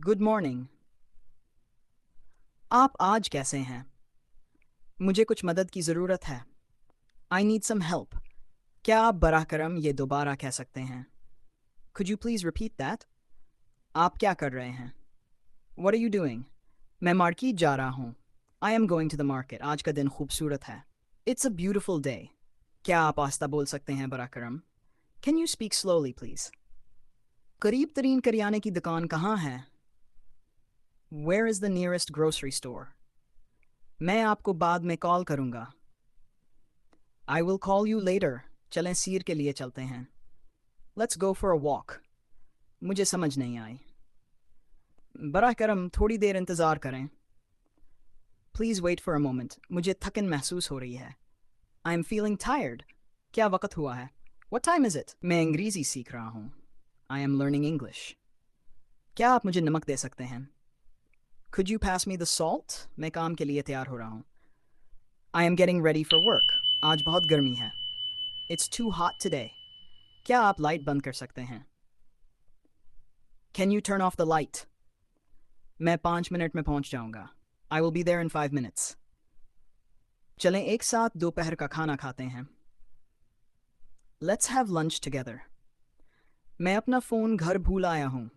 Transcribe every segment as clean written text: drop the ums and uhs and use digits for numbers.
Good morning. आप आज कैसे हैं? मुझे कुछ मदद की ज़रूरत है। I need some help. क्या आप बराह करम ये दोबारा कह सकते हैं? Could you please repeat that? आप क्या कर रहे हैं? What are you doing? मैं मार्केट जा रहा हूँ। I am going to the market. आज का दिन खूबसूरत है। It's a beautiful day. क्या आप आस्ता बोल सकते हैं बराह करम? Can you speak slowly please? करीब तरीन करियाने की दुकान कहाँ है? Where is the nearest grocery store? मैं आपको बाद में कॉल करूँगा। I will call you later. चलें सीर के लिए चलते हैं। Let's go for a walk. मुझे समझ नहीं आई। बरा करम थोड़ी देर इंतज़ार करें। Please wait for a moment. मुझे थकन महसूस हो रही है। I am feeling tired. क्या वक्त हुआ है? What time is it? मैं अंग्रेज़ी सीख रहा हूँ। I am learning English. क्या आप मुझे नमक दे सकते हैं? Could you pass me the salt? मैं काम के लिए तैयार हो रहा हूँ। I am getting ready for work. आज बहुत गर्मी है। It's too hot today. क्या आप लाइट बंद कर सकते हैं? Can you turn off the light? मैं 5 मिनट में पहुंच जाऊंगा। I will be there in 5 minutes. चलें एक साथ दोपहर का खाना खाते हैं। Let's have lunch together. मैं अपना फ़ोन घर भूल आया हूँ।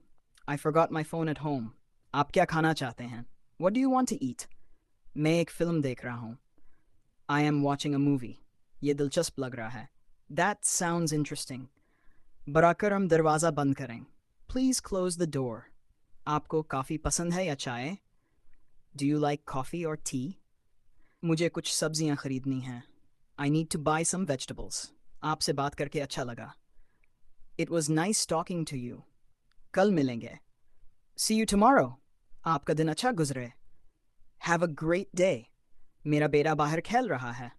I forgot my phone at home. आप क्या खाना चाहते हैं? What do you want to eat? मैं एक फ़िल्म देख रहा हूँ। I am watching a movie. ये दिलचस्प लग रहा है। That sounds interesting. बराकर हम दरवाज़ा बंद करें। Please close the door. आपको कॉफ़ी पसंद है या चाय? डू यू लाइक कॉफ़ी और टी? मुझे कुछ सब्जियां खरीदनी हैं। I need to buy some vegetables. आपसे बात करके अच्छा लगा। It was nice talking to you. कल मिलेंगे। See you tomorrow. आपका दिन अच्छा गुजरे। Have a great day. मेरा बेटा बाहर खेल रहा है।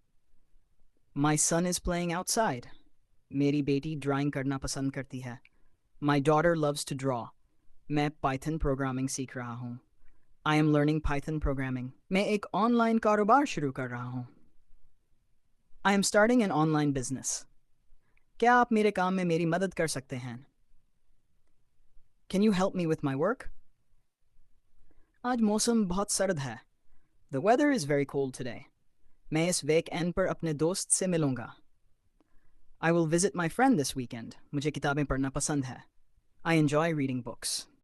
My son is playing outside. मेरी बेटी ड्राइंग करना पसंद करती है। My daughter loves to draw. मैं पाइथन प्रोग्रामिंग सीख रहा हूँ। I am learning Python programming. मैं एक ऑनलाइन कारोबार शुरू कर रहा हूँ। I am starting an online business. क्या आप मेरे काम में मेरी मदद कर सकते हैं? Can you help me with my work? आज मौसम बहुत सर्द है। The weather is very cold today. मैं इस वीकेंड पर अपने दोस्त से मिलूंगा। I will visit my friend this weekend. मुझे किताबें पढ़ना पसंद है। I enjoy reading books.